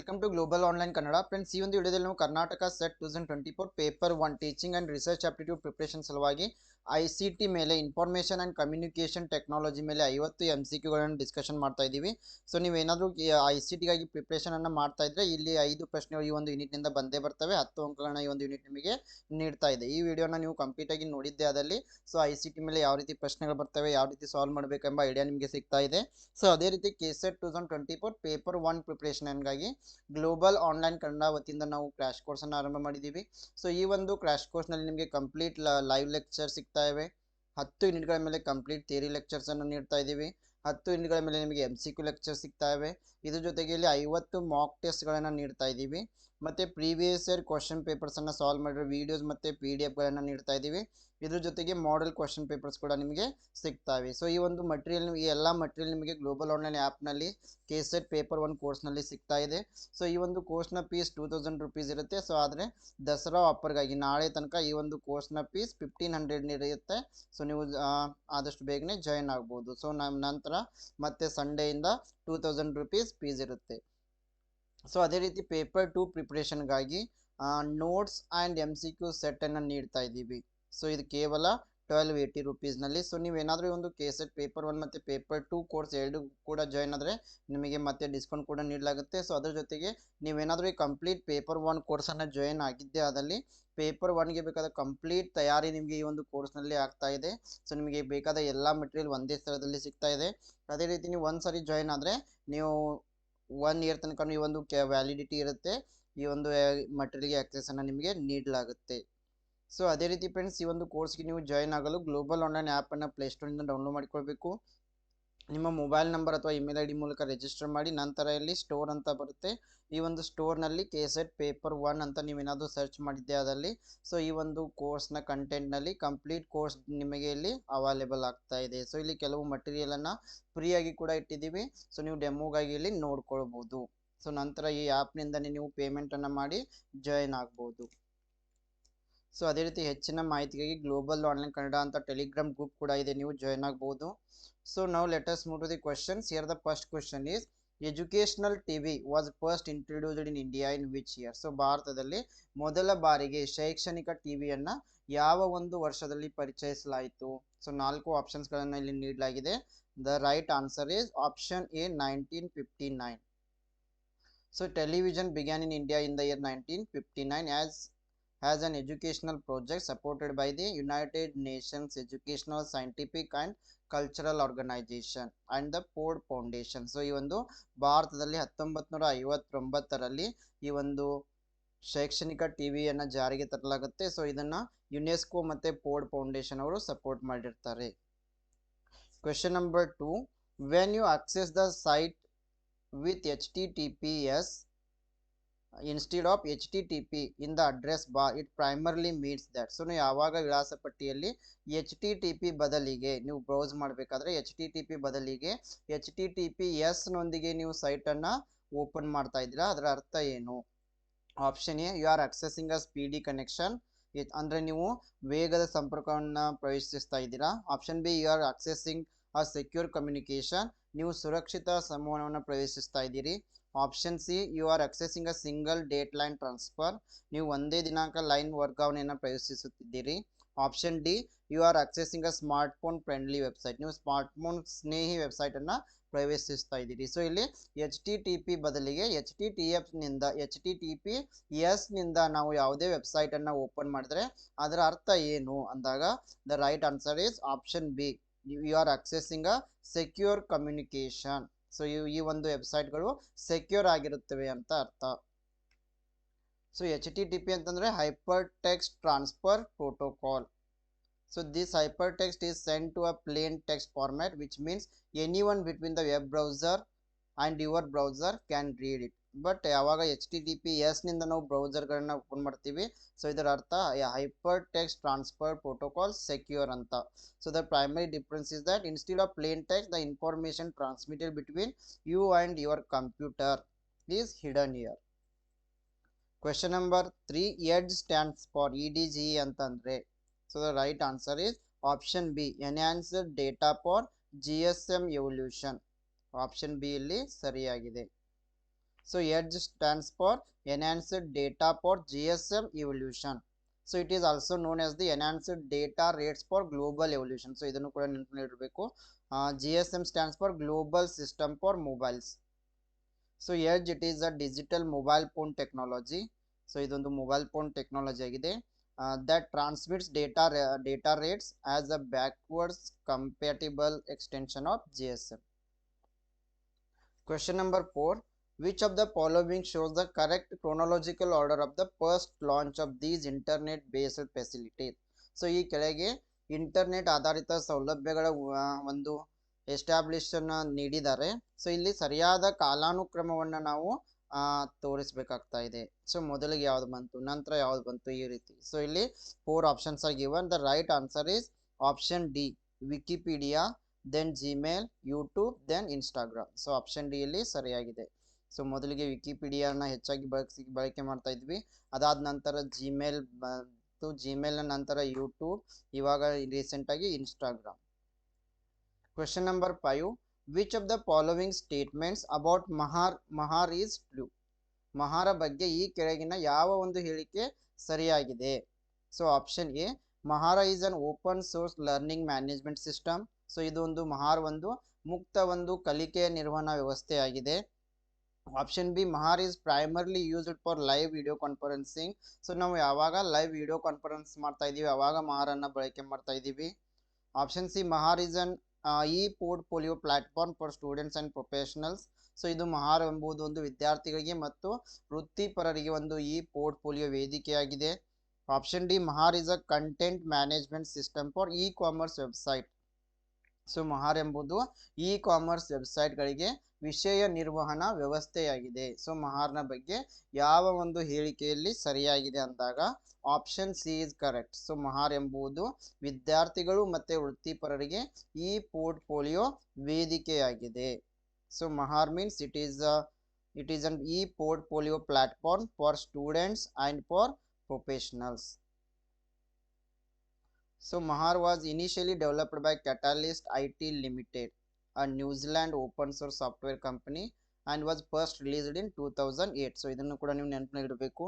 Welcome to global online Kannada friends. ಈ ಒಂದು ವಿಡಿಯೋದಲ್ಲಿ ನಾವು Karnataka SET 2024 paper 1 teaching and research aptitude preparation ಸಲುವಾಗಿ ICT ಮೇಲೆ ಇನ್ಫಾರ್ಮೇಷನ್ ಆ್ಯಂಡ್ ಕಮ್ಯುನಿಕೇಷನ್ ಟೆಕ್ನಾಲಜಿ ಮೇಲೆ 50 MCQಗಳನ್ನು ಡಿಸ್ಕಷನ್ ಮಾಡ್ತಾ ಇದ್ದೀವಿ. ಸೊ ನೀವೇನಾದರೂ ICTಗಾಗಿ ಪ್ರಿಪ್ರೇಷನನ್ನು ಮಾಡ್ತಾ ಇದ್ದರೆ ಇಲ್ಲಿ 5 ಪ್ರಶ್ನೆಗಳು ಈ ಒಂದು ಯೂನಿಟ್ನಿಂದ ಬಂದೇ ಬರ್ತವೆ. 10 ಅಂಕಗಳನ್ನ ಈ ಒಂದು ಯೂನಿಟ್ ನಿಮಗೆ ನೀಡ್ತಾ ಇದೆ. ಈ ವಿಡಿಯೋನ ನೀವು ಕಂಪ್ಲೀಟಾಗಿ ನೋಡಿದ್ದೆ ಆದಲ್ಲಿ ಸೊ ICT ಮೇಲೆ ಯಾವ ರೀತಿ ಪ್ರಶ್ನೆಗಳು ಬರ್ತವೆ, ಯಾವ ರೀತಿ ಸಾಲ್ವ್ ಮಾಡಬೇಕೆಂಬ ಐಡಿಯಾ ನಿಮಗೆ ಸಿಗ್ತಾ ಇದೆ. ಸೊ ಅದೇ ರೀತಿ KSET 2024 ಪೇಪರ್ 1 ಪ್ರಿಪ್ರೇಷನ್ಗಾಗಿ ಗ್ಲೋಬಲ್ ಆನ್ಲೈನ್ ಕನ್ನಡ ವತಿಯಿಂದ ನಾವು ಕ್ರ್ಯಾಶ್ ಕೋರ್ಸನ್ನು ಆರಂಭ ಮಾಡಿದ್ದೀವಿ. ಸೊ ಈ ಒಂದು ಕ್ರ್ಯಾಶ್ ಕೋರ್ಸ್ನಲ್ಲಿ ನಿಮಗೆ ಕಂಪ್ಲೀಟ್ ಲೈವ್ ಲೆಕ್ಚರ್ ಸಿಗ್ತಾ ಇವೆ. 10 ಯೂನಿಟ್ಗಳ ಮೇಲೆ ಕಂಪ್ಲೀಟ್ ಥಿಯರಿ ಲೆಕ್ಚರ್ಸನ್ನು ನೀಡ್ತಾ ಇದ್ದೀವಿ. 10 ಯೂನಿಟ್ಗಳ ಮೇಲೆ ನಿಮಗೆ MCQ ಲೆಕ್ಚರ್ ಸಿಗ್ತಾ ಇವೆ. ಇದ್ರ ಜೊತೆಗೆ ಇಲ್ಲಿ 50 ಮಾಕ್ ಟೆಸ್ಟ್ಗಳನ್ನು ನೀಡ್ತಾ ಇದ್ದೀವಿ. ಮತ್ತು ಪ್ರೀವಿಯಸ್ ಇಯರ್ ಕ್ವಶನ್ ಪೇಪರ್ಸನ್ನು ಸಾಲ್ವ್ ಮಾಡಿರೋ ವೀಡಿಯೋಸ್ ಮತ್ತು PDF ನೀಡ್ತಾ ಇದ್ದೀವಿ. ಇದ್ರ ಜೊತೆಗೆ ಮಾಡೆಲ್ ಕ್ವಶನ್ ಪೇಪರ್ಸ್ ಕೂಡ ನಿಮಗೆ ಸಿಗ್ತಾ ಇವೆ. ಸೊ ಈ ಒಂದು ಮಟೀರಿಯಲ್, ಈ ಎಲ್ಲ ಮಟೀರಿಯಲ್ ನಿಮಗೆ ಗ್ಲೋಬಲ್ ಆನ್ಲೈನ್ ಆ್ಯಪ್ನಲ್ಲಿ KSET ಪೇಪರ್ 1 ಕೋರ್ಸ್ನಲ್ಲಿ ಸಿಗ್ತಾ ಇದೆ. ಸೊ ಈ ಒಂದು ಕೋರ್ಸ್ನ ಫೀಸ್ 2000 ರೂಪೀಸ್ ಇರುತ್ತೆ. ಸೊ ಆದರೆ ದಸರಾ ಆಫರ್ಗಾಗಿ ನಾಳೆ ತನಕ ಈ ಒಂದು ಕೋರ್ಸ್ನ ಫೀಸ್ 1500 ಇರುತ್ತೆ. ಸೊ ನೀವು ಆದಷ್ಟು ಬೇಗನೆ ಜಾಯಿನ್ ಆಗ್ಬೋದು. ಸೊ ನಂತರ ಮತ್ತೆ ಸಂಡೇಯಿಂದ 2000 ರೂಪೀಸ್ ಫೀಸ್ ಇರುತ್ತೆ. ಸೊ ಅದೇ ರೀತಿ ಪೇಪರ್ 2 ಪ್ರಿಪ್ರೇಷನ್ಗಾಗಿ ನೋಟ್ಸ್ ಆ್ಯಂಡ್ MCQ ಸೆಟ್ಟನ್ನು ನೀಡ್ತಾ ಇದ್ದೀವಿ. ಸೊ ಇದು ಕೇವಲ 1280 ರೂಪೀಸ್ನಲ್ಲಿ. ಸೊ ನೀವೇನಾದರೂ ಒಂದು KSET ಪೇಪರ್ 1 ಮತ್ತು ಪೇಪರ್ 2 ಕೋರ್ಸ್ ಎರಡು ಕೂಡ ಜಾಯ್ನ್ ಆದರೆ ನಿಮಗೆ ಮತ್ತೆ ಡಿಸ್ಕೌಂಟ್ ಕೂಡ ನೀಡಲಾಗುತ್ತೆ. ಸೊ ಅದ್ರ ಜೊತೆಗೆ ನೀವೇನಾದರೂ ಈ ಕಂಪ್ಲೀಟ್ ಪೇಪರ್ 1 ಕೋರ್ಸನ್ನು ಜಾಯ್ನ್ ಆಗಿದ್ದೇ ಆದಲ್ಲಿ ಪೇಪರ್ 1ಗೆ ಬೇಕಾದ ಕಂಪ್ಲೀಟ್ ತಯಾರಿ ನಿಮಗೆ ಈ ಒಂದು ಕೋರ್ಸ್ನಲ್ಲಿ ಆಗ್ತಾ ಇದೆ. ಸೊ ನಿಮಗೆ ಬೇಕಾದ ಎಲ್ಲ ಮೆಟೀರಿಯಲ್ ಒಂದೇ ಸ್ಥಳದಲ್ಲಿ ಸಿಗ್ತಾ ಇದೆ. ಅದೇ ರೀತಿ ನೀವು ಒಂದು ಸಾರಿ ಜಾಯ್ನ್ ಆದರೆ ನೀವು 1 ಇಯರ್ ತನಕ ಈ ಒಂದು ವ್ಯಾಲಿಡಿಟಿ ಇರುತ್ತೆ. ಈ ಒಂದು ಮಟೀರಿಯಲ್ಗೆ ಆಕ್ಸೆಸನ್ನು ನಿಮಗೆ ನೀಡಲಾಗುತ್ತೆ. ಸೊ ಅದೇ ರೀತಿ ಫ್ರೆಂಡ್ಸ್, ಈ ಒಂದು ಕೋರ್ಸ್ಗೆ ನೀವು ಜಾಯ್ನ್ ಆಗಲು ಗ್ಲೋಬಲ್ ಆನ್ಲೈನ್ ಆ್ಯಪನ್ನು ಪ್ಲೇಸ್ಟೋರಿಂದ ಡೌನ್ಲೋಡ್ ಮಾಡಿಕೊಳ್ಬೇಕು. ನಿಮ್ಮ ಮೊಬೈಲ್ ನಂಬರ್ ಅಥವಾ ಇಮೇಲ್ ID ಮೂಲಕ ರಿಜಿಸ್ಟರ್ ಮಾಡಿ. ನಂತರ ಇಲ್ಲಿ ಸ್ಟೋರ್ ಅಂತ ಬರುತ್ತೆ. ಈ ಒಂದು ಸ್ಟೋರ್ನಲ್ಲಿ KSET ಪೇಪರ್ 1 ಅಂತ ನೀವೇನಾದರೂ ಸರ್ಚ್ ಮಾಡಿದ್ದೆ ಆದಲ್ಲಿ ಸೊ ಈ ಒಂದು ಕೋರ್ಸ್ನ ಕಂಟೆಂಟ್ನಲ್ಲಿ ಕಂಪ್ಲೀಟ್ ಕೋರ್ಸ್ ನಿಮಗೆ ಇಲ್ಲಿ ಅವೈಲೇಬಲ್ ಆಗ್ತಾ ಇದೆ. ಸೊ ಇಲ್ಲಿ ಕೆಲವು ಮಟೀರಿಯಲನ್ನು ಫ್ರೀಯಾಗಿ ಕೂಡ ಇಟ್ಟಿದ್ದೀವಿ. ಸೊ ನೀವು ಡೆಮೋಗಾಗಿ ಇಲ್ಲಿ ನೋಡ್ಕೊಳ್ಬೋದು. ಸೊ ನಂತರ ಈ ಆ್ಯಪ್ನಿಂದನೇ ನೀವು ಪೇಮೆಂಟನ್ನು ಮಾಡಿ ಜಾಯಿನ್ ಆಗ್ಬೋದು. ಸೊ ಅದೇ ರೀತಿ ಹೆಚ್ಚಿನ ಮಾಹಿತಿಗಾಗಿ ಗ್ಲೋಬಲ್ ಆನ್ಲೈನ್ ಕನ್ನಡ ಅಂತ ಟೆಲಿಗ್ರಾಮ್ ಗ್ರೂಪ್ ಕೂಡ ಇದೆ, ನೀವು ಜಾಯ್ನ್ ಆಗ್ಬೋದು. So now let us move to the questions. Here the first question is educational TV was first introduced in India in which year? So ಭಾರತದಲ್ಲಿ ಮೊದಲ ಬಾರಿಗೆ ಶೈಕ್ಷಣಿಕ TVಯನ್ನು ಯಾವ ಒಂದು ವರ್ಷದಲ್ಲಿ ಪರಿಚಯಿಸಲಾಯಿತು? ಸೊ 4 ಆಪ್ಷನ್ಸ್ಗಳನ್ನು ಇಲ್ಲಿ ನೀಡಲಾಗಿದೆ. The right answer is option A 1959. So television began in India in the year 1959 as an educational project supported by the United Nations Educational, Scientific and Cultural Organization and the Ford Foundation. So ಈ ಒಂದು ಭಾರತದಲ್ಲಿ 1959ರಲ್ಲಿ ಈ ಒಂದು ಶೈಕ್ಷಣಿಕ TVಯನ್ನು ಜಾರಿಗೆ ತರಲಾಗುತ್ತೆ. ಸೊ ಇದನ್ನು ಯುನೆಸ್ಕೋ ಮತ್ತು ಫೋರ್ಡ್ ಫೌಂಡೇಶನ್ ಅವರು ಸಪೋರ್ಟ್ ಮಾಡಿರ್ತಾರೆ. Question number 2, when you access the site with HTTPS instead of HTTP in the address bar, it primarily means that. So ನೀವು ಯಾವಾಗ ವಿಳಾಸ ಪಟ್ಟಿಯಲ್ಲಿ HTTP ಬದಲಿಗೆ ನೀವು ಬ್ರೌಸ್ ಮಾಡಬೇಕಾದ್ರೆ HTTP ಬದಲಿಗೆ HTTPS ನೊಂದಿಗೆ ನೀವು ಸೈಟನ್ನು ಓಪನ್ ಮಾಡ್ತಾ ಇದ್ದೀರಾ, ಅದರ ಅರ್ಥ ಏನು? Option A, you are accessing a speedy connection, ಅಂದರೆ ನೀವು ವೇಗದ ಸಂಪರ್ಕವನ್ನು ಪ್ರವೇಶಿಸ್ತಾ ಇದ್ದೀರಾ. Option B, you are accessing a secure communication, ನೀವು ಸುರಕ್ಷಿತ ಸಂವಹನವನ್ನು ಪ್ರವೇಶಿಸ್ತಾ ಇದ್ದೀರಿ. Option C, you are accessing a single date line transfer, ನೀವು ಒಂದೇ ದಿನಾಂಕ ಲೈನ್ ವರ್ಗಾವಣೆಯನ್ನು ಪ್ರವೇಶಿಸುತ್ತಿದ್ದೀರಿ. Option D, you are accessing a smart phone friendly website, ನೀವು ಸ್ಮಾರ್ಟ್ ಫೋನ್ ಸ್ನೇಹಿ ವೆಬ್ಸೈಟನ್ನು ಪ್ರವೇಶಿಸ್ತಾ ಇದ್ದೀರಿ. ಸೊ ಇಲ್ಲಿ HTTP ಬದಲಿಗೆ HTTPS ನಿಂದ ನಾವು ಯಾವುದೇ ವೆಬ್ಸೈಟನ್ನು ಓಪನ್ ಮಾಡಿದ್ರೆ ಅದರ ಅರ್ಥ ಏನು ಅಂದಾಗ the right answer is option B, you are accessing a secure communication. So ಈ ಒಂದು ವೆಬ್ಸೈಟ್ಗಳು ಸೆಕ್ಯೂರ್ ಆಗಿರುತ್ತವೆ ಅಂತ ಅರ್ಥ. ಸೊ HTTP ಅಂತಂದರೆ hyper text transfer protocol. So this hypertext is sent to a plain text format, which means anyone between the web browser and your browser can read it. But ಯಾವಾಗ HTTPS ನಿಂದ ನಾವು ಬ್ರೌಸರ್ಗಳನ್ನ open ಮಾಡ್ತೀವಿ so ಇದರ ಅರ್ಥ hyper text transfer protocol secure ಅಂತ. So the primary difference is that instead of plain text the information transmitted between you and your computer is hidden here. Question number 3, edge stands for EDGE ಅಂತಂದರೆ so the right answer is option B, enhanced data for GSM evolution. Option B ಇಲ್ಲಿ ಸರಿಯಾಗಿದೆ. So EDGE stands for Enhanced Data for GSM Evolution. So it is also known as the Enhanced Data Rates for Global Evolution. So ಇದನ್ನು ಕೂಡ ನೆನಪಿನಲ್ಲಿಡಬೇಕು. GSM stands for Global System for Mobiles. So EDGE it is a digital mobile phone technology. So ಇದೊಂದು mobile phone technology ಆಗಿದೆ. That transmits data rates as a backwards compatible extension of GSM. Question number 4. Which of the following shows the correct chronological order of the first launch of these internet based facilities? So ಈ ಕೆಳಗೆ internet ಆಧಾರಿತ ಸೌಲಭ್ಯಗಳ ಒಂದು ಎಸ್ಟಾಬ್ಲಿಷನ್ ನೀಡಿದ್ದಾರೆ. So ಇಲ್ಲಿ ಸರಿಯಾದ ಕಾಲಾನುಕ್ರಮವನ್ನು ನಾವು ತೋರಿಸಬೇಕಾಗ್ತಾ ಇದೆ. ಸೊ ಮೊದಲಿಗೆ ಯಾವ್ದು ಬಂತು, ನಂತರ ಯಾವ್ದು ಬಂತು, ಈ ರೀತಿ. ಸೊ ಇಲ್ಲಿ 4 options are given. The right answer is option D, Wikipedia, then Gmail, YouTube, then Instagram. So option D ಇಲ್ಲಿ ಸರಿಯಾಗಿದೆ. ಸೊ ಮೊದಲಿಗೆ ವಿಕಿಪೀಡಿಯಾನ ಹೆಚ್ಚಾಗಿ ಬಳಕೆ ಮಾಡ್ತಾ ಇದ್ವಿ. ಅದಾದ ನಂತರ ಜಿಮೇಲ್ ಬಂತು, ಜಿಮೇಲ್ನ ನಂತರ ಯೂಟ್ಯೂಬ್, ಇವಾಗ ರೀಸೆಂಟಾಗಿ Instagram. Question number 5. Which of the following statements about Mahara is true? Mahara ಬಗ್ಗೆ ಈ ಕೆಳಗಿನ ಯಾವ ಒಂದು ಹೇಳಿಕೆ ಸರಿಯಾಗಿದೆ? So option A, Mahara is an open source learning management system. So ಇದೊಂದು ಮಹಾರ್ ಒಂದು ಮುಕ್ತ ಒಂದು ಕಲಿಕೆಯ ನಿರ್ವಹಣಾ ವ್ಯವಸ್ಥೆಯಾಗಿದೆ. Option B, Mahara is primarily used for live video conferencing. So ನಾವು ಯಾವಾಗ ಲೈವ್ ವಿಡಿಯೋ ಕಾನ್ಫರೆನ್ಸ್ ಮಾಡ್ತಾ ಇದೀವಿ ಅವಾಗ ಮಹಾರನ್ನ ಬಳಕೆ ಮಾಡ್ತಾ ಇದ್ದೀವಿ. Option C, Mahar is an E portfolio platform for students and professionals. So ಇದು ಮಹಾರ್ ಎಂಬುದು ಒಂದು ವಿದ್ಯಾರ್ಥಿಗಳಿಗೆ ಮತ್ತು ವೃತ್ತಿಪರರಿಗೆ ಒಂದು ಇ ಪೋರ್ಟ್ಫೋಲಿಯೋ ವೇದಿಕೆಯಾಗಿದೆ. Option D, Mahar is a content management system for E commerce website. So Mahar ಎಂಬುದು ಇ ಕಾಮರ್ಸ್ ವೆಬ್ಸೈಟ್ಗಳಿಗೆ ವಿಷಯ ನಿರ್ವಹಣಾ ವ್ಯವಸ್ಥೆಯಾಗಿದೆ. ಸೊ ಮಹಾರ್ನ ಬಗ್ಗೆ ಯಾವ ಒಂದು ಹೇಳಿಕೆಯಲ್ಲಿ ಸರಿಯಾಗಿದೆ ಅಂದಾಗ option C is correct. So Mahar ಎಂಬುದು ವಿದ್ಯಾರ್ಥಿಗಳು ಮತ್ತು ವೃತ್ತಿಪರರಿಗೆ ಈ ಪೋರ್ಟ್ಫೋಲಿಯೋ ವೇದಿಕೆಯಾಗಿದೆ. So Mahar means it is an E portfolio platform for students and for professionals. So Mahar was initially developed by Catalyst IT Limited, a New Zealand open source software company, and was first released in 2008. So ಇದನ್ನು ಕೂಡ ನೀವು ನೆನಪಿನಲ್ಲಿಡಬೇಕು.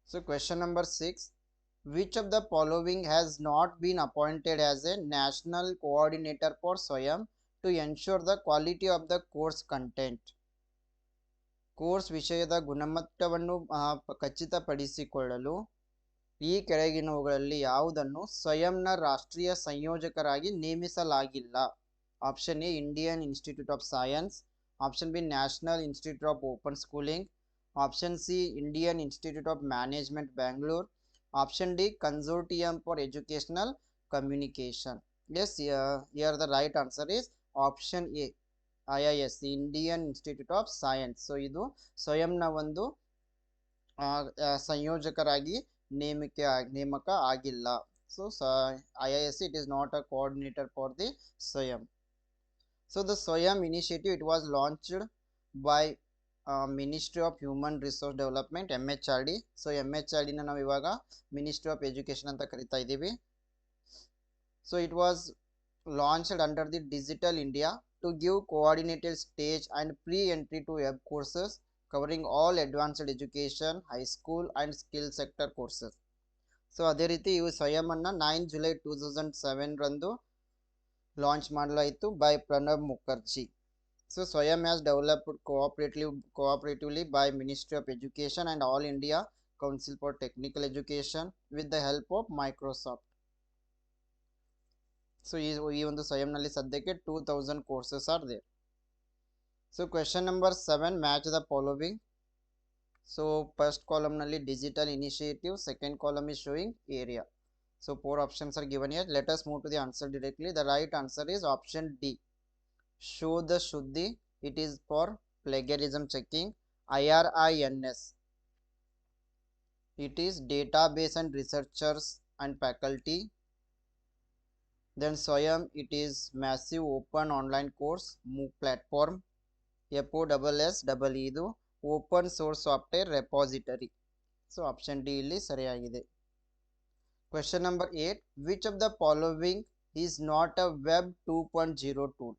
So question number 6. Which of the following has not been appointed as a national coordinator for SWAYAM to ensure the quality of the course content? Course ವಿಷಯದ ಗುಣಮಟ್ಟವನ್ನು ಖಚಿತಪಡಿಸಿಕೊಳ್ಳಲು ಈ ಕೆಳಗಿನವುಗಳಲ್ಲಿ ಯಾವುದನ್ನು ಸ್ವಯಂನ ರಾಷ್ಟ್ರೀಯ ಸಂಯೋಜಕರಾಗಿ ನೇಮಿಸಲಾಗಿಲ್ಲ? Option A, Indian institute of science. Option B, national institute of open schooling. Option C, Indian institute of management Bangalore. Option D, consortium for educational communication. Yes, here the right answer is option A, IISc, Indian institute of science. So ಇದು ಸ್ವಯಂನ ಒಂದು ಸಂಯೋಜಕರಾಗಿ ನೇಮಕ ಆಗಿಲ್ಲ. So IISc, it is not a coordinator for the SWAYAM. So the SWAYAM initiative, it was launched by Ministry of Human Resource Development, MHRD. So MHRD ನ ನಾವು ಇವಾಗ ministry of education ಅಂತ ಕರಿತಾ ಇದ್ದೀವಿ. So it was launched under the Digital India to give coordinated stage and pre-entry to web courses covering all advanced education, high school and skill sector courses. So ಅದೇ ರೀತಿ ಇವು ಸ್ವಯಂನ 9 July 2007 ರಂದು launch ಮಾಡಲಾಯಿತು by Pranab Mukherjee. So ಸ್ವಯಂ has developed cooperatively by Ministry of Education and All India Council for Technical Education with the help of Microsoft. So ಈ ಒಂದು ಸ್ವಯಂನಲ್ಲಿ ಸದ್ಯಕ್ಕೆ 2000 courses are there. So question number 7, match the following. So first ಕಾಲಮ್ನಲ್ಲಿ digital initiative, second column is showing area. So 4 options are given here. Let us move to the answer directly. The right answer is option D, Shodh Shuddhi. It is for plagiarism checking. IRINS, it is database and researchers and faculty. Then SWAYAM, it is massive open online course MOOC platform. FOSS ಇದು open source software repository. So option D ಇಲ್ಲಿ ಸರಿಯಾಗಿದೆ. Question number 8. Which of the following is not a Web 2.0 tool?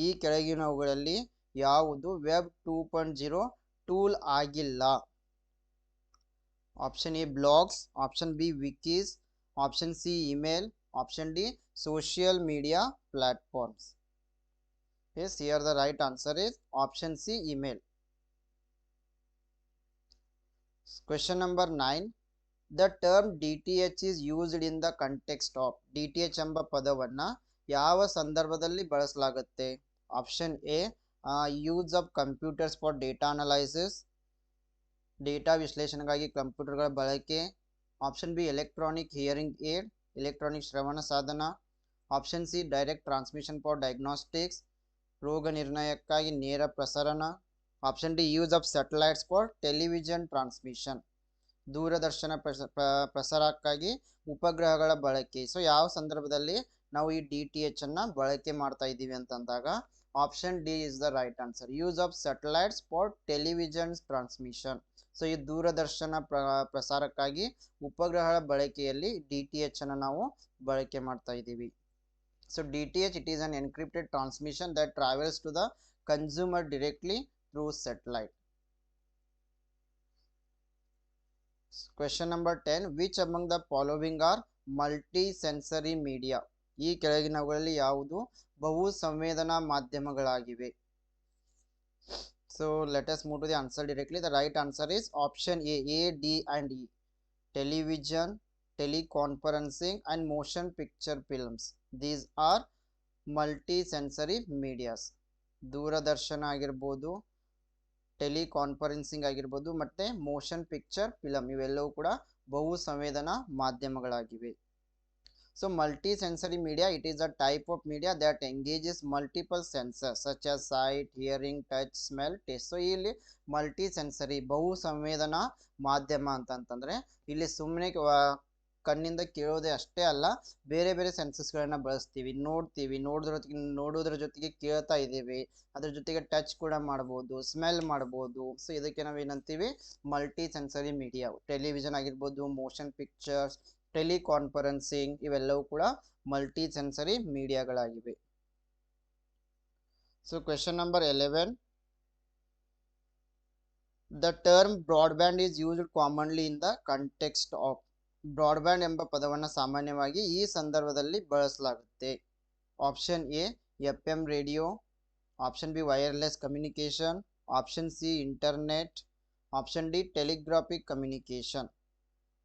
ಈ ಕೆಳಗಿನವುಗಳಲ್ಲಿ ಯಾವುದು web 2.0 tool ಆಗಿಲ್ಲ? Option A blogs, option B wikis, option C email, option D social media platforms. Yes, here the right answer is option C email. Question number 9. The term DTH is used in the context of. DTH ಎಂಬ ಪದವನ್ನ ಯಾವ ಸಂದರ್ಭದಲ್ಲಿ ಬಳಸಲಾಗುತ್ತೆ? Option A use of computers for data analysis, data ವಿಶ್ಲೇಷಣೆಗಾಗಿ ಕಂಪ್ಯೂಟರ್ಗಳ ಬಳಕೆ. Option B electronic hearing aid, electronic ಶ್ರವಣ ಸಾಧನ. Option C direct transmission for diagnostics, ರೋಗ ನಿರ್ಣಯಕ್ಕಾಗಿ ನೇರ ಪ್ರಸರಣ. Option D use of satellites for television transmission, ದೂರದರ್ಶನ ಪ್ರಸಾರಕ್ಕಾಗಿ ಉಪಗ್ರಹಗಳ ಬಳಕೆ. ಸೊ ಯಾವ ಸಂದರ್ಭದಲ್ಲಿ ನಾವು ಈ DTH ಅನ್ನ ಬಳಕೆ ಮಾಡ್ತಾ ಇದ್ದೀವಿ ಅಂತಂದಾಗ option D is the right answer. Use of satellites for television transmission. So ಈ ದೂರದರ್ಶನ ಪ್ರಸಾರಕ್ಕಾಗಿ ಉಪಗ್ರಹಗಳ ಬಳಕೆಯಲ್ಲಿ DTH ಅನ್ನು ನಾವು ಬಳಕೆ ಮಾಡ್ತಾ ಇದ್ದೀವಿ. So DTH, it is an encrypted transmission that travels to the consumer directly through satellite. Question number 10. Which among the following are multi-sensory media? ಈ ಕೆಳಗಿನವುಗಳಲ್ಲಿ ಯಾವುದು ಬಹು ಸಂವೇದನಾ ಮಾಧ್ಯಮಗಳಾಗಿವೆ? So let us move to the answer directly. The right answer is option A, D and E. Television, teleconferencing and motion picture films. These are multi-sensory medias. ದೂರದರ್ಶನ ಆಗಿರ್ಬೋದು, teleconferencing ಆಗಿರ್ಬೋದು ಮತ್ತು motion picture film ಇವೆಲ್ಲವೂ ಕೂಡ ಬಹು ಸಂವೇದನಾ ಮಾಧ್ಯಮಗಳಾಗಿವೆ. So multi sensory media, it is a type of media that engages multiple sensors such as sight, hearing, touch, smell, taste. So ಇಲ್ಲಿ multi sensory ಬಹು ಸಂವೇದನಾ ಮಾಧ್ಯಮ ಅಂತಂತಂದರೆ ಇಲ್ಲಿ ಸುಮ್ಮನೆ ಕಣ್ಣಿಂದ ಕೇಳೋದೇ ಅಷ್ಟೇ ಅಲ್ಲ, ಬೇರೆ ಬೇರೆ ಸೆನ್ಸಸ್ಗಳನ್ನ ಬಳಸ್ತೀವಿ, ನೋಡ್ತೀವಿ, ನೋಡೋದ್ರ ಜೊತೆಗೆ ಕೇಳ್ತಾ ಇದ್ದೀವಿ, ಅದ್ರ ಜೊತೆಗೆ ಟಚ್ ಕೂಡ ಮಾಡ್ಬೋದು, ಸ್ಮೆಲ್ ಮಾಡ್ಬೋದು. ಸೊ ಇದಕ್ಕೆ ನಾವು ಏನಂತೀವಿ? Multi sensory media. ಟೆಲಿವಿಷನ್ ಆಗಿರ್ಬೋದು, ಮೋಷನ್ ಪಿಕ್ಚರ್ಸ್, ಟೆಲಿಕಾನ್ಫರೆನ್ಸಿಂಗ್ ಇವೆಲ್ಲವೂ ಕೂಡ ಮಲ್ಟಿ ಸೆನ್ಸರಿ ಮೀಡಿಯಾಗಳಾಗಿವೆ. So question number 11. The term broadband is used commonly in the context of. Broadband ಎಂಬ ಪದವನ್ನು ಸಾಮಾನ್ಯವಾಗಿ ಈ ಸಂದರ್ಭದಲ್ಲಿ ಬಳಸಲಾಗುತ್ತೆ. Option A FM radio, option B wireless communication, option C internet, option D telegraphic communication.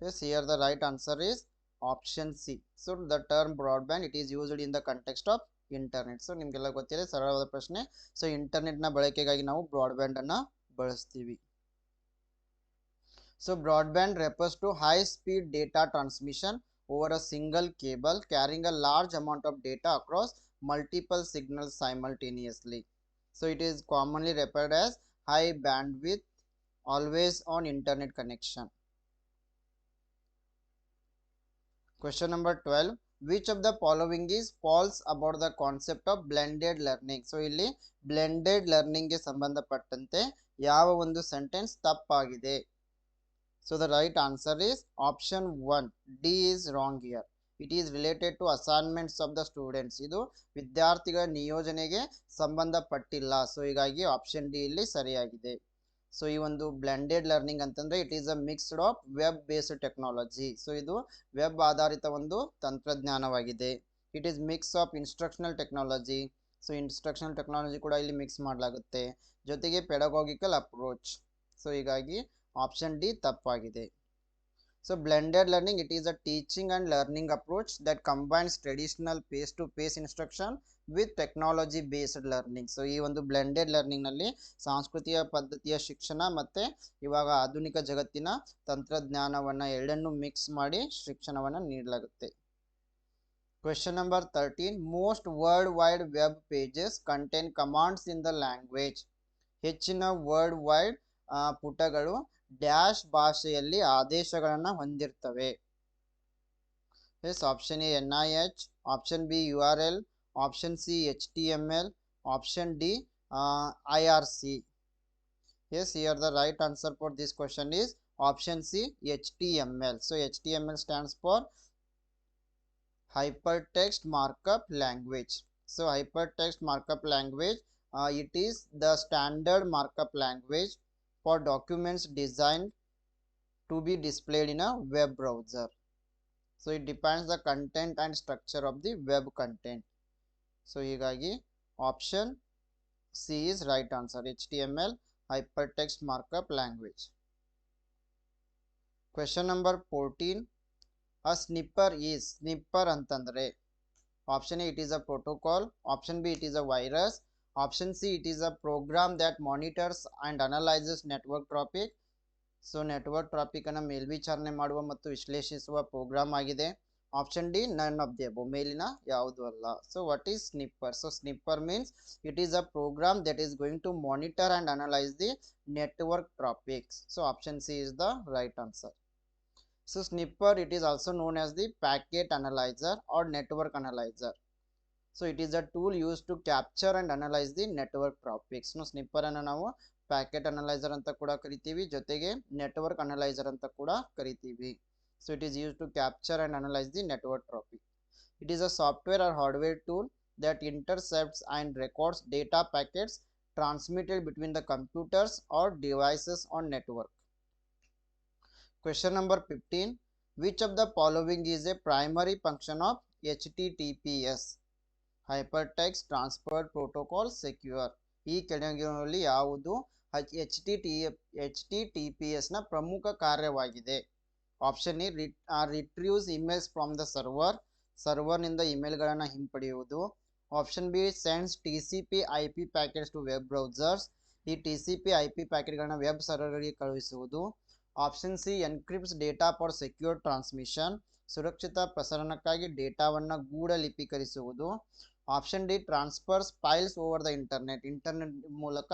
Yes, here the right answer is option C. So the term broadband, it is used in the context of internet. So ನಿಮಗೆಲ್ಲ ಗೊತ್ತಿದೆ, ಸರಳವಾದ ಪ್ರಶ್ನೆ. So ಇಂಟರ್ನೆಟ್ನ ಬಳಕೆಗಾಗಿ ನಾವು broadband ಅನ್ನು ಬಳಸ್ತೀವಿ. So broadband refers to high speed data transmission over a single cable carrying a large amount of data across multiple signals simultaneously. So it is commonly referred as high bandwidth always on internet connection. Question number 12. Which of the following is false about the concept of blended learning? So ಇಲ್ಲಿ blended learning ಗೆ ಸಂಬಂಧಪಟ್ಟಂತೆ ಯಾವ ಒಂದು sentence ತಪ್ಪಾಗಿದೆ? So the right answer is option 1. D is wrong here. It is related to assignments of the students. ಇದು ವಿದ್ಯಾರ್ಥಿಗಳ ನಿಯೋಜನೆಗೆ ಸಂಬಂಧಪಟ್ಟಿಲ್ಲ. ಸೊ ಹೀಗಾಗಿ ಆಪ್ಷನ್ ಡಿ ಇಲ್ಲಿ ಸರಿಯಾಗಿದೆ. ಸೊ ಈ ಒಂದು ಬ್ಲೆಂಡೆಡ್ ಲರ್ನಿಂಗ್ ಅಂತಂದರೆ it is a mixed of web based technology. So ಇದು ವೆಬ್ ಆಧಾರಿತ ಒಂದು ತಂತ್ರಜ್ಞಾನವಾಗಿದೆ. It is mix of instructional technology. So instructional technology ಕೂಡ ಇಲ್ಲಿ ಮಿಕ್ಸ್ ಮಾಡಲಾಗುತ್ತೆ, ಜೊತೆಗೆ ಪೆಡಗಾಗಿಕಲ್ ಅಪ್ರೋಚ್. ಸೊ ಹೀಗಾಗಿ ಆಪ್ಷನ್ ಡಿ ತಪ್ಪಾಗಿದೆ. So blended learning, it is a teaching and learning approach that combines traditional face to face instruction with technology based learning. So ಈ ಒಂದು blended ಲರ್ನಿಂಗ್ನಲ್ಲಿ ಸಾಂಸ್ಕೃತಿಕ ಪದ್ಧತಿಯ ಶಿಕ್ಷಣ ಮತ್ತು ಇವಾಗ ಆಧುನಿಕ ಜಗತ್ತಿನ ತಂತ್ರಜ್ಞಾನವನ್ನು ಎರಡನ್ನೂ ಮಿಕ್ಸ್ ಮಾಡಿ ಶಿಕ್ಷಣವನ್ನು ನೀಡಲಾಗುತ್ತೆ. Question number 13. Most world wide web pages contain commands in the language. ಹೆಚ್ಚಿನ ವರ್ಲ್ಡ್ ವೈಡ್ ಪುಟಗಳು ಡ್ಯಾಶ್ ಭಾಷೆಯಲ್ಲಿ ಆದೇಶಗಳನ್ನು ಹೊಂದಿರ್ತವೆ. Yes, option A NIH, option B URL, option C HTML, option D IRC. Yes, here the right answer for this question is option C HTML. So HTML stands for Hypertext Markup Language. So hypertext markup language, it is the standard markup language for documents designed to be displayed in a web browser. So it depends the content and structure of the web content. So higagi option C is right answer. HTML hypertext markup language. Question number 14. A snipper is snipper antandre. Option A, it is a protocol. Option B, it is a virus. Option C, it is a program that monitors and analyzes network traffic. So network traffic ಅನ್ನು ಮೇಲ್ವಿಚಾರಣೆ ಮಾಡುವ ಮತ್ತು ವಿಶ್ಲೇಷಿಸುವ program ಆಗಿದೆ. Option D none of the above, ಮೇಲಿನ ಯಾವುದು ಅಲ್ಲ. So what is snipper? So snipper means it is a program that is going to monitor and analyse the network traffics. So option C is the right answer. So snipper, it is also known as the packet analyzer or network analyzer. So it is a tool used to capture and analyze the network traffics. No, snipper ಅನ್ನು ನಾವು packet analyser ಅಂತ ಕೂಡ ಕರಿತೀವಿ, ಜೊತೆಗೆ network analyser ಅಂತ ಕೂಡ ಕರಿತೀವಿ. So it is used to capture and analyze the network traffic. It is a software or hardware tool that intercepts and records data packets transmitted between the computers or devices on network. Question number 15. Which of the following is a primary function of HTTPS? Hypertext Transfer Protocol Secure. ಈ ಕೆಳಗಿನಲ್ಲಿ ಯಾವುದು HTTPS ನ ಪ್ರಮುಖ ಕಾರ್ಯವಾಗಿದೆ? Option A, retrieves emails from the server ನಿಂದ ಇಮೇಲ್ಗಳನ್ನು ಹಿಂಪಡೆಯುವುದು. Option B, sends TCP IP packets to web browsers. ಈ TCP IP ಪ್ಯಾಕೆಟ್ಗಳನ್ನು ವೆಬ್ ಸರ್ವರ್ಗಳಿಗೆ ಕಳುಹಿಸುವುದು. Option C, encrypts data for secure transmission. ಸುರಕ್ಷಿತ ಪ್ರಸರಣಕ್ಕಾಗಿ ಡೇಟಾವನ್ನು ಗೂಢಲಿಪೀಕರಿಸುವುದು. Option D, transfers files over the internet ಮೂಲಕ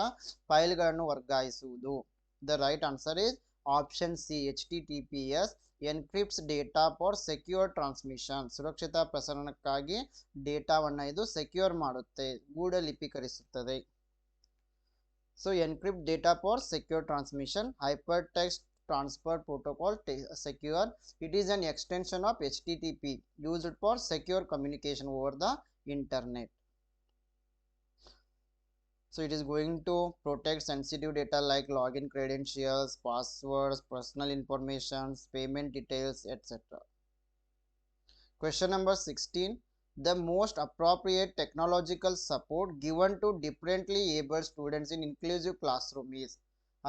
ಫೈಲ್ಗಳನ್ನು ವರ್ಗಾಯಿಸುವುದು. The right answer is option C, HTTPS encrypts data for secure transmission. ಸುರಕ್ಷಿತ ಪ್ರಸರಣಕ್ಕಾಗಿ ಡೇಟಾವನ್ನು ಇದು ಸೆಕ್ಯೂರ್ ಮಾಡುತ್ತೆ, ಗೂಢಲಿಪೀಕರಿಸುತ್ತದೆ. So encrypt data for secure transmission. Hypertext Transfer Protocol Secure. It is an extension of HTTP used for secure communication over the internet. So it is going to protect sensitive data like login credentials, passwords, personal information, payment details, etc. Question number 16. The most appropriate technological support given to differently abled students in inclusive classroom is.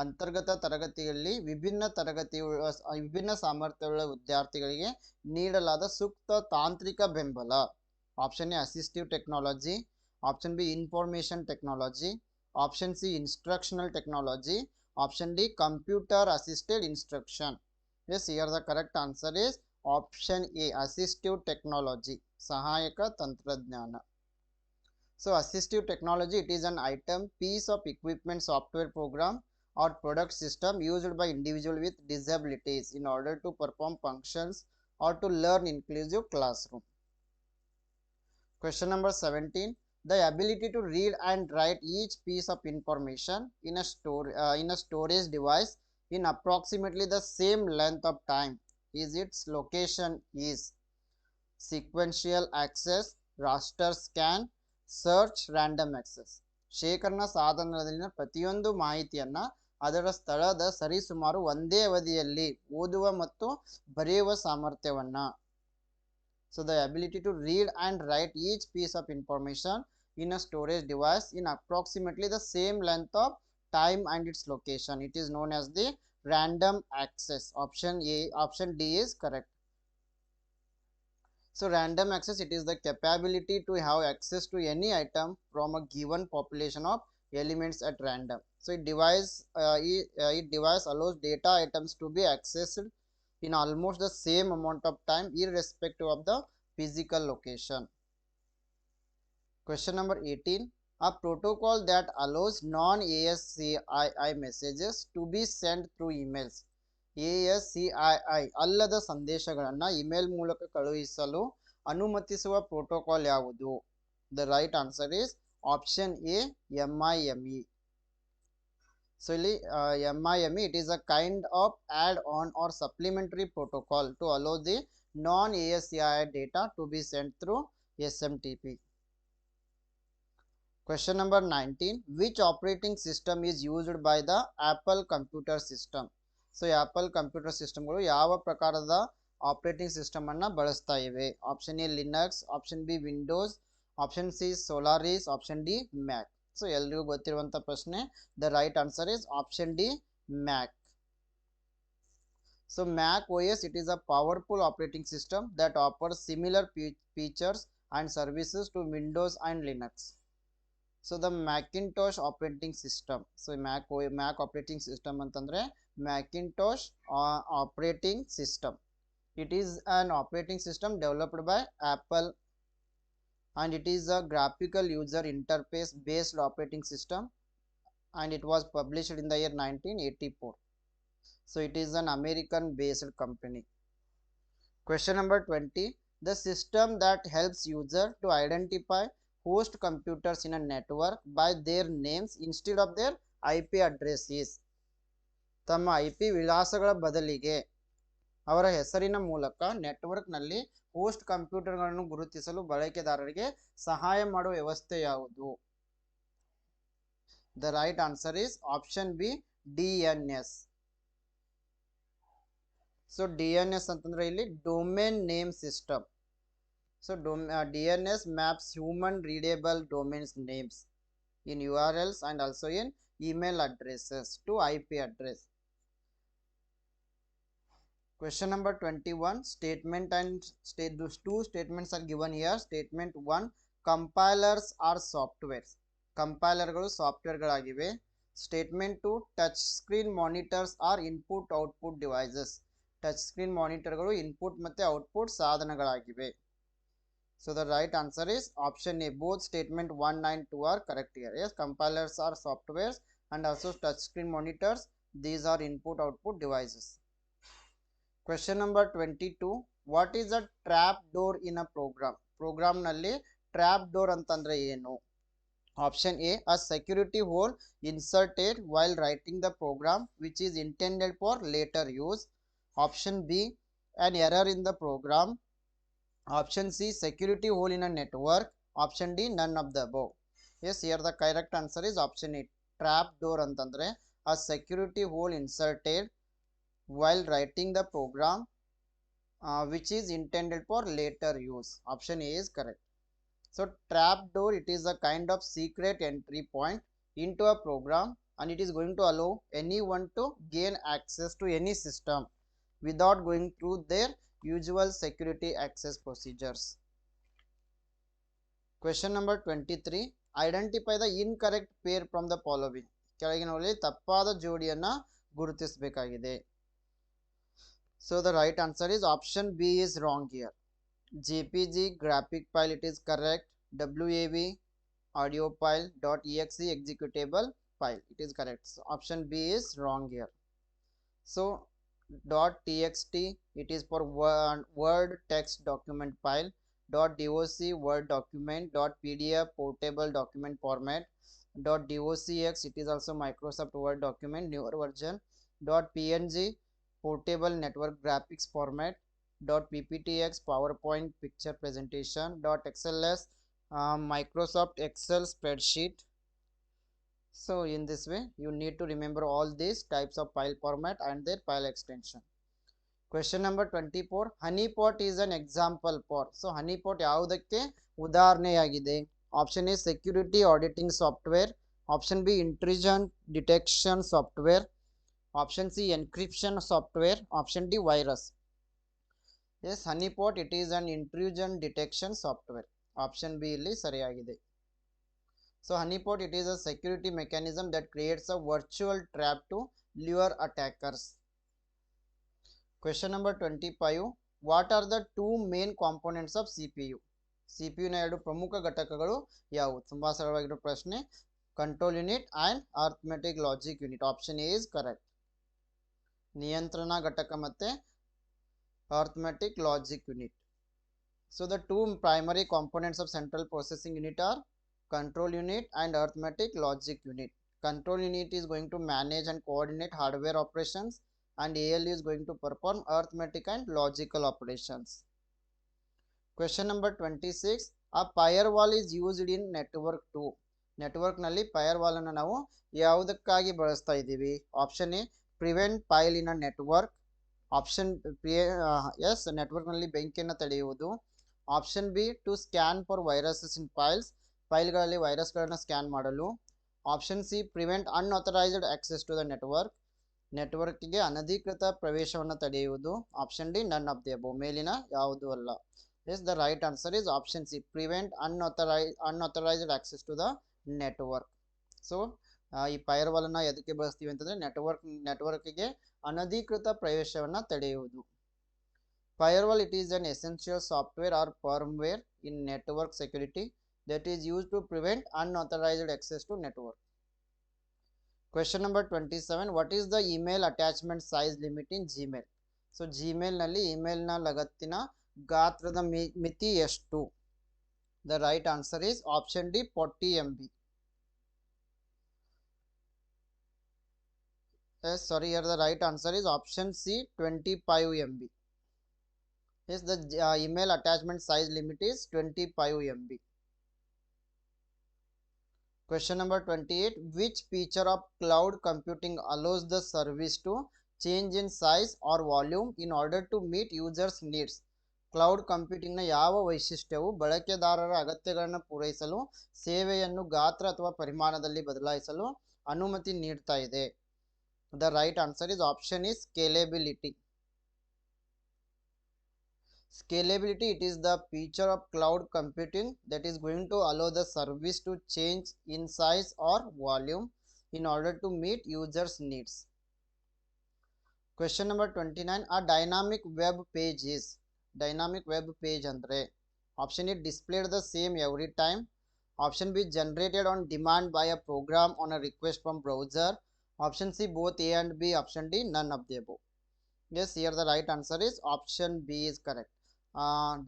ಅಂತರ್ಗತ ತರಗತಿಯಲ್ಲಿ ವಿಭಿನ್ನ ಸಾಮರ್ಥ್ಯಗಳ ವಿದ್ಯಾರ್ಥಿಗಳಿಗೆ ನೀಡಲಾದ ಸೂಕ್ತ ತಾಂತ್ರಿಕ ಬೆಂಬಲ. Option A, assistive technology. Option B, information technology. Option C, instructional technology. Option D, computer assisted instruction. Yes, here the correct answer is option A, assistive technology, ಸಹಾಯಕ ತಂತ್ರಜ್ಞಾನ. So assistive technology, it is an item, piece of equipment, software program or product system used by individual with disabilities in order to perform functions or to learn inclusive classroom. Question number 17. The ability to read and write each piece of information in a storage device in approximately the same length of time is its location is sequential access, raster scan, search, random access. ಶೇಖರಣಾ ಸಾಧನದಲ್ಲಿನ ಪ್ರತಿಯೊಂದು ಮಾಹಿತಿಯನ್ನ ಅದರ ಸ್ಥಳದ ಸರಿಸುಮಾರು ಒಂದೇ ಅವಧಿಯಲ್ಲಿ ಓದುವ ಮತ್ತು ಬರೆಯುವ ಸಾಮರ್ಥ್ಯವನ್ನ. So the ability to read and write each piece of information in a storage device in approximately the same length of time and its location, it is known as the random access. Option D is correct. So random access, it is the capability to have access to any item from a given population of elements at random. So it device allows data items to be accessed in almost the same amount of time irrespective of the physical location. Question number 18. A protocol that allows non-ASCII messages to be sent through emails. ASCII ಅಲ್ಲದ ಸಂದೇಶಗಳನ್ನು email ಮೂಲಕ ಕಳುಹಿಸಲು ಅನುಮತಿಸುವ protocol ಯಾವುದು? The right answer is option A, MIME. So ಇಲ್ಲಿ MIME, it is a kind of add-on or supplementary protocol to allow the non-ASCII data to be sent through SMTP. Question number 19. Which operating system is used by the Apple computer system? So Apple computer system ಗಳು ಯಾವ ಪ್ರಕಾರದ operating system ಅನ್ನ ಬಳಸ್ತಾ ಇವೆ? Option A Linux, option B Windows, option C Solaris, option D Mac. So ಎಲ್ರಿಗೂ ಗೊತ್ತಿರುವಂತ ಪ್ರಶ್ನೆ. The right answer is option D Mac. So Mac OS, it is a powerful operating system that offers similar features and services to Windows and Linux. So the Macintosh operating system. So Mac operating system ಅಂತಂದ್ರೆ Macintosh operating system. It is an operating system developed by Apple and it is a graphical user interface based operating system and it was published in the year 1984. So it is an American based company. Question number 20. The system that helps user to identify host computers in a network by their names instead of their IP address is. ತಮ್ಮ IP ವಿಳಾಸಗಳ ಬದಲಿಗೆ ಅವರ ಹೆಸರಿನ ಮೂಲಕ network ನಲ್ಲಿ host ಕಂಪ್ಯೂಟರ್ಗಳನ್ನು ಗುರುತಿಸಲು ಬಳಕೆದಾರರಿಗೆ ಸಹಾಯ ಮಾಡುವ ವ್ಯವಸ್ಥೆ ಯಾವುದು? The right answer is option B, DNS. So DNS ಅಂತಂದ್ರೆ ಇಲ್ಲಿ domain name system. So DNS maps human readable domains names in URLs and also in email addresses to IP address. Question number 21. Statement and two statements are given here. Statement 1. Compilers are softwares. Compiler ಗಳು software ಗಳಾಗಿವೆ. Statement 2. Touch screen monitors are input output devices. Touch screen ಮಾನಿಟರ್ಗಳು input ಮತ್ತು output ಸಾಧನಗಳಾಗಿವೆ. So the right answer is option A. Both statement 1 and 2 are correct here. Yes, compilers are softwares and also touch screen monitors. These are input output devices. Question number 22. What is a trap door in a program? Program nalli trap door ಅಂತಂದ್ರೆ ಏನು? Option A. A security hole inserted while writing the program which is intended for later use. Option B. An error in the program. Option C. Security hole in a network. Option D. None of the above. Yes, here the correct answer is option A. Trap door antandre a security hole inserted while writing the program which is intended for later use. Option A is correct. So trap door, it is a kind of secret entry point into a program and it is going to allow anyone to gain access to any system without going through their usual security access procedures. Question number 23. Identify the incorrect pair from the following. ಕೆಳಗಿನವುಗಳಲ್ಲಿ ತಪ್ಪಾದ ಜೋಡಿಯನ್ನು ಗುರುತಿಸಬೇಕಾಗಿದೆ. So the right answer is option B is wrong here. JPG graphic file, it is correct. WAV audio file .exe executable file, it is correct. So option B is wrong here. So .txt, it is for word text document file. .doc word document. .pdf portable document format. .docx, it is also Microsoft Word document newer version. .png portable network graphics format. .pptx PowerPoint picture presentation. .xls Microsoft Excel spreadsheet. So in this way you need to remember all these types of file format and their file extension. Question number 24. Honeypot is an example for. So honeypot ಯಾವುದಕ್ಕೆ ಉದಾಹರಣೆಯಾಗಿದೆ? Option A security auditing software. Option B intrusion detection software. Option C encryption software. Option D virus. Yes, honeypot, it is an intrusion detection software. Option B ಇಲ್ಲಿ ಸರಿಯಾಗಿದೆ. So honeypot, it is a security mechanism that creates a virtual trap to lure attackers. Question number 25. What are the two main components of CPU? CPU ನ ಎರಡು ಪ್ರಮುಖ ಘಟಕಗಳು ಯಾವುವು? ತುಂಬಾ ಸರಳವಾಗಿರೋ ಪ್ರಶ್ನೆ. Control unit and arithmetic logic unit. Option A is correct. ನಿಯಂತ್ರಣ ಘಟಕ ಮತ್ತೆ arithmetic logic unit. So the two primary components of central processing unit are control unit and arithmetic logic unit. Control unit is going to manage and coordinate hardware operations and ALU is going to perform arithmetic and logical operations. Question number 26. A firewall is used in network 2. ನೆಟ್ವರ್ಕ್ನಲ್ಲಿ fire ವಾಲನ್ನು ನಾವು ಯಾವುದಕ್ಕಾಗಿ ಬಳಸ್ತಾ ಇದ್ದೀವಿ? Option A prevent file in a network, option yes ನೆಟ್ವರ್ಕ್ನಲ್ಲಿ ಬೆಂಕಿಯನ್ನು ತಡೆಯುವುದು, option B to scan for viruses in ಫೈಲ್ಗಳಲ್ಲಿ ವೈರಸ್ಗಳನ್ನು ಸ್ಕ್ಯಾನ್ ಮಾಡಲು, option C prevent unauthorised access to the ನೆಟ್ವರ್ಕ್ಗೆ ಅನಧಿಕೃತ ಪ್ರವೇಶವನ್ನು ತಡೆಯುವುದು, option D none of the above ಮೇಲಿನ ಯಾವುದೂ ಅಲ್ಲ. Yes the right answer is option C prevent unauthorised access to the network. So ಈ ಫೈರ್ ವಾಲನ್ನು ಎದಕ್ಕೆ ಬಳಸ್ತೀವಿ ಅಂತಂದರೆ ನೆಟ್ವರ್ಕ್ಗೆ ಅನಧಿಕೃತ ಪ್ರವೇಶವನ್ನು ತಡೆಯುವುದು. Firewall, it is an essential software or firmware in network security that is used to prevent unauthorized access to network. Question number 27. What is the email attachment size limit in Gmail? So Gmail ನಲ್ಲಿ email ನ ಲಗತ್ತಿನ ಗಾತ್ರದ ಮಿತಿ ಎಷ್ಟು? The right answer is option D 40 MB. Yes, sorry, here the right answer is option C 25 MB. Yes, the email attachment size limit is 25 MB. Question number 28. Which feature of cloud computing allows the service to change in size or volume in order to meet users' needs? Cloud ಕಂಪ್ಯೂಟಿಂಗ್ನ ಯಾವ ವೈಶಿಷ್ಟ್ಯವು ಬಳಕೆದಾರರ ಅಗತ್ಯಗಳನ್ನು ಪೂರೈಸಲು ಸೇವೆಯನ್ನು ಗಾತ್ರ ಅಥವಾ ಪರಿಮಾಣದಲ್ಲಿ ಬದಲಾಯಿಸಲು ಅನುಮತಿ ನೀಡ್ತಾ ಇದೆ? The right answer is option is scalability. Scalability, it is the feature of cloud computing that is going to allow the service to change in size or volume in order to meet users' needs. Question number 29. A dynamic web page is? Dynamic web page andre option A displayed the same every time, option B generated on demand by a program on a request from browser, option C both A and B, option D none of the above. Yes, here the right answer is option B is correct.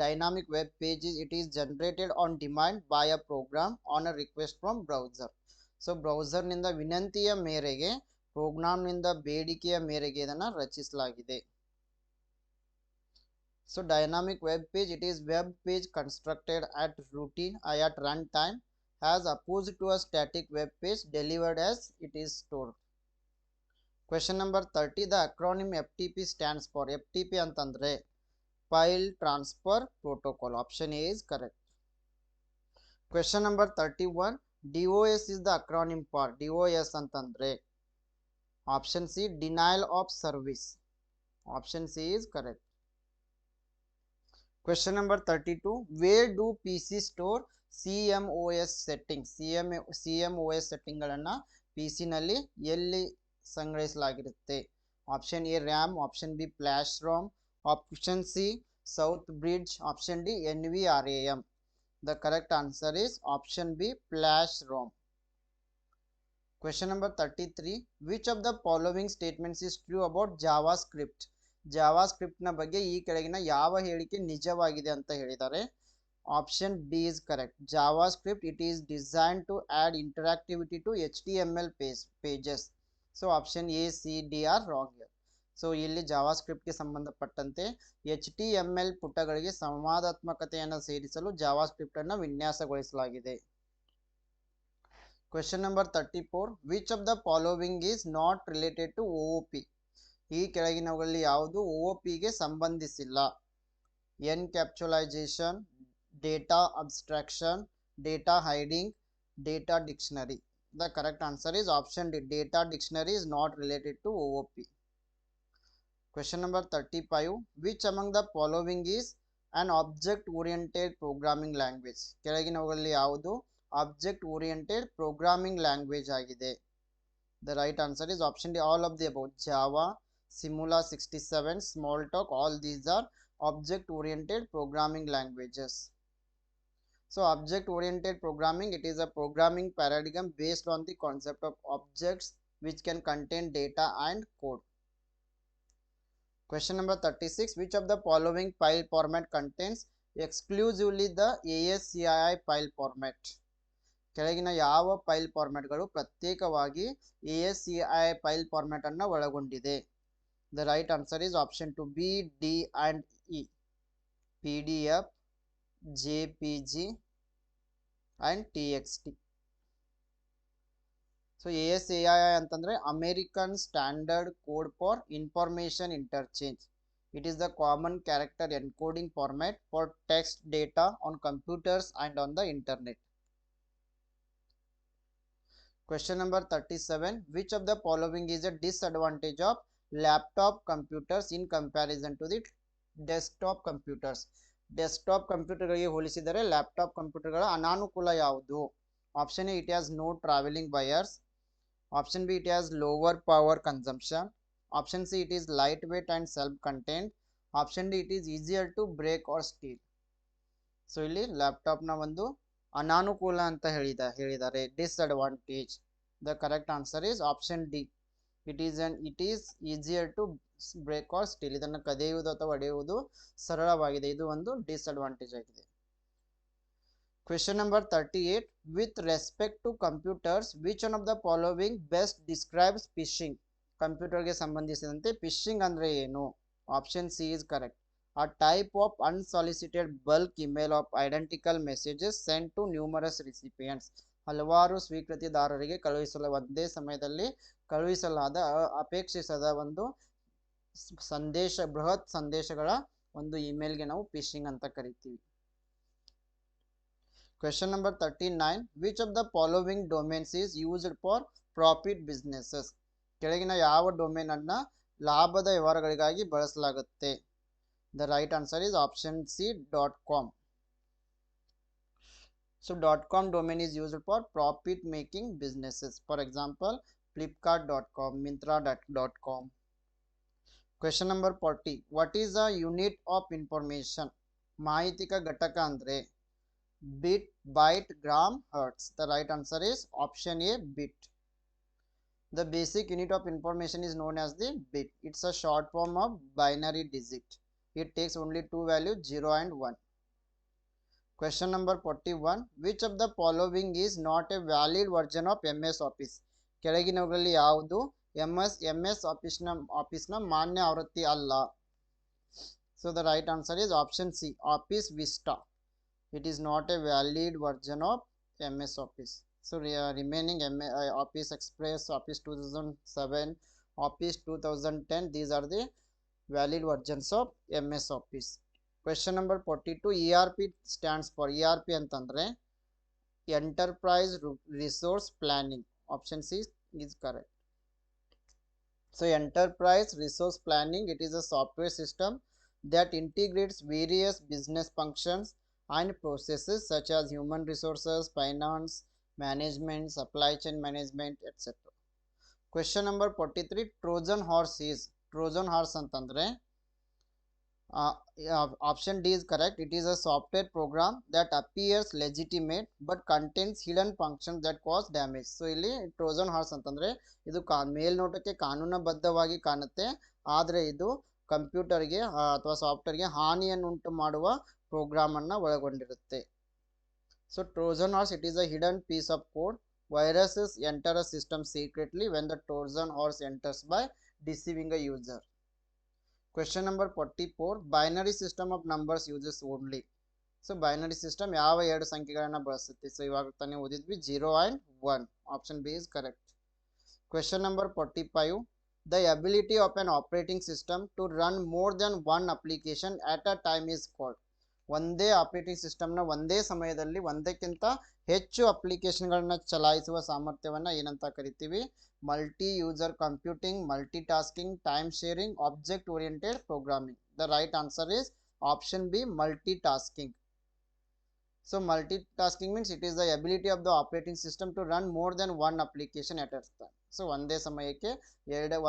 Dynamic web pages, it is generated on demand by a program on a request from browser. So browser ನಿಂದ ವಿನಂತಿಯ ಮೇರೆಗೆ program ನಿಂದ ಬೇಡಿಕೆಯ ಮೇರೆಗೆ ಇದನ್ನು ರಚಿಸಲಾಗಿದೆ. So dynamic web page, it is web page constructed at runtime as opposed to a static web page delivered as it is stored. Question number 30. The acronym FTP stands for? FTP ಅಂತಂದ್ರೆ File Transfer Protocol. Option A is correct. Question number 31. DOS is the acronym for? DOS ಅಂತಂದ್ರೆ option C denial of service. Option C is correct. Question number 32. Where do PC store CMOS settings? CMOS ಸೆಟ್ಟಿಂಗ್ಗಳನ್ನು PC ನಲ್ಲಿ ಎಲ್ಲಿ ಸಂಗ್ರಹಿಸಲಾಗಿರುತ್ತೆ? Option A RAM, option B flash ROM, option C south bridge, option D NVRAM. The correct answer is option B flash ROM. Question number 33. Which of the following statements is true about JavaScript? ಜಾವಾಸ್ಕ್ರಿಪ್ಟ್ನ ಬಗ್ಗೆ ಈ ಕೆಳಗಿನ ಯಾವ ಹೇಳಿಕೆ ನಿಜವಾಗಿದೆ ಅಂತ ಹೇಳಿದ್ದಾರೆ? Option D is correct. JavaScript, it is designed to add interactivity to HTML pages. So option A C D are wrong here. So ಇಲ್ಲಿ ಜಾವಾಸ್ಕ್ರಿಪ್ಟ್ಗೆ ಸಂಬಂಧಪಟ್ಟಂತೆ HTML ಪುಟಗಳಿಗೆ ಸಂವಾದಾತ್ಮಕತೆಯನ್ನು ಸೇರಿಸಲು ಜಾವಾಸ್ಕ್ರಿಪ್ಟನ್ನು ವಿನ್ಯಾಸಗೊಳಿಸಲಾಗಿದೆ. Question number 34. Which of the following is not related to OOP? ಈ ಕೆಳಗಿನವುಗಳಲ್ಲಿ ಯಾವುದು OOPಗೆ ಸಂಬಂಧಿಸಿಲ್ಲ? Encapsulation, data abstraction, data hiding, data dictionary. The correct answer is option D. Data dictionary is not related to OOP. Question number 35. Which among the following is an object oriented programming language? ಕೆಳಗಿನವುಗಳಲ್ಲಿ ಯಾವುದು object oriented programming language ಆಗಿದೆ? The right answer is option D. All of the above. Java, Simula 67, Smalltalk, all these are object oriented programming languages. So object oriented programming, it is a programming paradigm based on the concept of objects which can contain data and code. Question number 36. Which of the following file format contains exclusively the ASCII file format? ಕೆಳಗಿನ ಯಾವ file ಫಾರ್ಮ್ಯಾಟ್ಗಳು ಪ್ರತ್ಯೇಕವಾಗಿ ASCII file format ಅನ್ನು ಒಳಗೊಂಡಿದೆ? The right answer is option 2 B, D and E. PDF, JPG and TXT. So ASAI ಅಂತಂದರೆ American standard code for information interchange. It is the common character encoding format for text data on computers and on the internet. Question number 37. Which of the following is a disadvantage of laptop computers in comparison to the desktop computers? Desktop ಕಂಪ್ಯೂಟರ್ಗಳಿಗೆ ಹೋಲಿಸಿದರೆ laptop ಕಂಪ್ಯೂಟರ್ಗಳ ಅನಾನುಕೂಲ ಯಾವುದು? Option A, it has no travelling wires. Option B, it has lower power consumption. Option C, it is light weight and self contained. Option D, it is easier to break or steal. So ಇಲ್ಲಿ ಲ್ಯಾಪ್ಟಾಪ್ನ ಒಂದು ಅನಾನುಕೂಲ ಅಂತ ಹೇಳಿದ್ದಾರೆ, disadvantage. The correct answer is option D, it is easier to break or steal. ಇದನ್ನು ಕದಿಯುವುದು ಅಥವಾ ಒಡೆಯುವುದು ಸರಳವಾಗಿದೆ, ಇದು ಒಂದು ಡಿಸ್ಅಡ್ವಾಂಟೇಜ್ ಆಗಿದೆ. Question number 38. With respect to computers, which one of the following best describes phishing? ಕಂಪ್ಯೂಟರ್ಗೆ ಸಂಬಂಧಿಸಿದಂತೆ ಫಿಶಿಂಗ್ ಅಂದರೆ ಏನು? Option C is correct. A type of unsolicited bulk email of identical messages sent to numerous recipients. ಹಲವಾರು ಸ್ವೀಕೃತಿದಾರರಿಗೆ ಒಂದೇ ಸಮಯದಲ್ಲಿ ಕಳುಹಿಸಲಾದ ಅಪೇಕ್ಷಿಸದ ಒಂದು ಬೃಹತ್ ಸಂದೇಶಗಳ ಒಂದು ಇಮೇಲ್ಗೆ ನಾವು ಫಿಶಿಂಗ್ ಅಂತ ಕರಿತೀವಿ. Question number 39. Which of the following domains is used for profit businesses? ಕೆಳಗಿನ ಯಾವ ಡೊಮೇನ್ ಅನ್ನ ಲಾಭದ ವ್ಯವಹಾರಗಳಿಗಾಗಿ ಬಳಸಲಾಗುತ್ತೆ? The right answer is option C, .com. So .com domain is used for profit making businesses. For example, flipkart.com, myntra.com. Question number 40. What is a unit of information? ಮಾಹಿತಿಕ ಘಟಕ ಅಂದ್ರೆ bit, byte, gram, hertz. The right answer is option A, bit. The basic unit of information is known as the bit. It's a short form of binary digit. It takes only two values, 0 and 1. Question number 41. Which of the following is not a valid version of MS Office? ಕೆಳಗಿನವುಗಳಲ್ಲಿ ಯಾವುದು MS ಆಫೀಸ್ನ ಮಾನ್ಯ ಆವೃತ್ತಿ ಅಲ್ಲ? So the right answer is option C, Office Vista. It is not a valid version of MS Office. So remaining Office Express, Office 2007, Office 2010, these are the valid versions of MS Office. Question number 42. ERP stands for, ERP ಅಂತಂದ್ರೆ Enterprise Resource Planning. Option C is correct. So Enterprise Resource Planning, it is a software system that integrates various business functions and processes such as human resources, finance, management, supply chain management, etc. Question number 43. Trojan horse is, Trojan horse ಅಂತಂದ್ರೆ option D is correct. It is a software program that appears legitimate but contains hidden functions that cause damage. So ಇಲ್ಲಿ Trojan horse ಅಂತಂದ್ರೆ ಇದು ಮೇಲ್ನೋಟಕ್ಕೆ ಕಾನೂನುಬದ್ಧವಾಗಿ ಕಾಣುತ್ತೆ, ಆದರೆ ಇದು ಕಂಪ್ಯೂಟರ್ಗೆ ಅಥವಾ ಸಾಫ್ಟ್ವೇರ್ಗೆ ಹಾನಿಯನ್ನುಂಟು ಮಾಡುವ ಪ್ರೋಗ್ರಾಮ್ ಅನ್ನು ಒಳಗೊಂಡಿರುತ್ತೆ. So Trojan horse, it is a hidden piece of code. Viruses enter a system secretly when the Trojan horse enters by deceiving a user. Question number 44. Binary system of numbers uses only. So binary system ಯಾವ ಎರಡು ಸಂಖ್ಯೆಗಳನ್ನು ಬಳಸುತ್ತೆ? So ಇವಾಗ ತಾನೇ ಓದಿದ್ವಿ 0 and 1. Option B is correct. Question number 45. The ability of an operating system to run more than one application at a time is called. ಒಂದೇ operating ಸಿಸ್ಟಮ್ನ ಒಂದೇ ಸಮಯದಲ್ಲಿ ಒಂದಕ್ಕಿಂತ ಹೆಚ್ಚು ಅಪ್ಲಿಕೇಶನ್ಗಳನ್ನ ಚಲಾಯಿಸುವ ಸಾಮರ್ಥ್ಯವನ್ನು ಏನಂತ ಕರಿತೀವಿ? Multi user computing, multi tasking, time sharing, object oriented programming. The right answer is option B, multi tasking. So multi tasking means it is the ability of the operating system to run more than one application at a time. So ಒಂದೇ ಸಮಯಕ್ಕೆ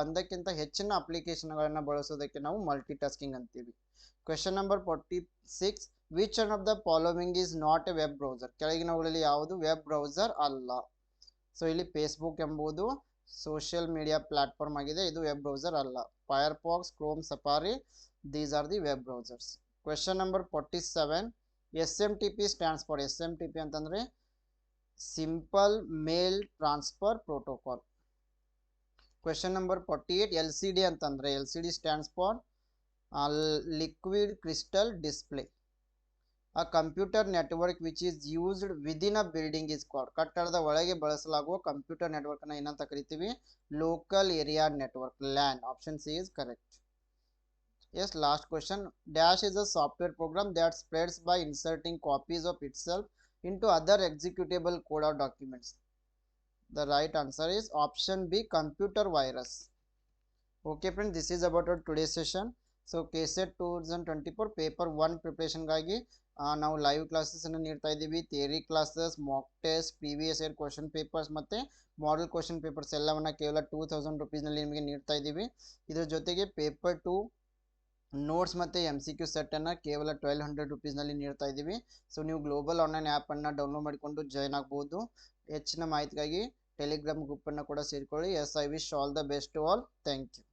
ಒಂದಕ್ಕಿಂತ ಹೆಚ್ಚಿನ ಅಪ್ಲಿಕೇಶನ್ಗಳನ್ನು ಬಳಸೋದಕ್ಕೆ ನಾವು multi tasking ಅಂತೀವಿ. Question number 46. Which one of the following is not a web browser? ಕೆಳಗಿನವುಗಳಲ್ಲಿ ಯಾವುದು ವೆಬ್ ಬ್ರೌಸರ್ ಅಲ್ಲ? ಸೊ ಇಲ್ಲಿ ಫೇಸ್ಬುಕ್ ಎಂಬುದು ಸೋಷಿಯಲ್ ಮೀಡಿಯಾ ಪ್ಲಾಟ್ಫಾರ್ಮ್ ಆಗಿದೆ, ಇದು ವೆಬ್ ಬ್ರೌಸರ್ ಅಲ್ಲ. Firefox, Chrome, safari, these are the web browsers. Question number 47. SMTP stands for, SMTP ಅಂತಂದ್ರೆ Simple Mail Transfer Protocol. Question number 48. LCD ಅಂತಂದ್ರೆ, LCD stands for Liquid Crystal Display. A computer network which is used within a building is called. ಕಟ್ಟಡದ ಒಳಗೆ ಬಳಸಲಾಗುವ computer network ಅನ್ನು ಏನಂತ ಕರಿತೀವಿ? Local area network, LAN. Option C is correct. Yes, last question. Dash is a software program that spreads by inserting copies of itself into other executable code or documents. The right answer is option B, computer virus. Okay friends, this is about our today's session. So KSET 2024 paper 1 ಪ್ರಿಪ್ರೇಷನ್ಗಾಗಿ ನಾವು live classes ಅನ್ನು ನೀಡ್ತಾ ಇದ್ದೀವಿ. Theory classes, mock test, previous year question papers ಮತ್ತು model question papers ಎಲ್ಲವನ್ನು ಕೇವಲ 2000 ರುಪೀಸ್ನಲ್ಲಿ ನಿಮಗೆ ನೀಡ್ತಾ ಇದ್ದೀವಿ. ಇದ್ರ ಜೊತೆಗೆ ಪೇಪರ್ 2 ನೋಟ್ಸ್ ಮತ್ತು MCQ ಸೆಟ್ಟನ್ನು ಕೇವಲ 1200 ರುಪೀಸ್ನಲ್ಲಿ ನೀಡ್ತಾ ಇದ್ದೀವಿ. ಸೊ ನೀವು ಗ್ಲೋಬಲ್ ಆನ್ಲೈನ್ ಆ್ಯಪನ್ನು ಡೌನ್ಲೋಡ್ ಮಾಡಿಕೊಂಡು ಜಾಯ್ನ್ ಆಗ್ಬೋದು. ಹೆಚ್ಚಿನ ಮಾಹಿತಿಗಾಗಿ ಟೆಲಿಗ್ರಾಮ್ ಗ್ರೂಪನ್ನು ಕೂಡ ಸೇರಿಕೊಳ್ಳಿ. Yes, I wish all the best to all. Thank you.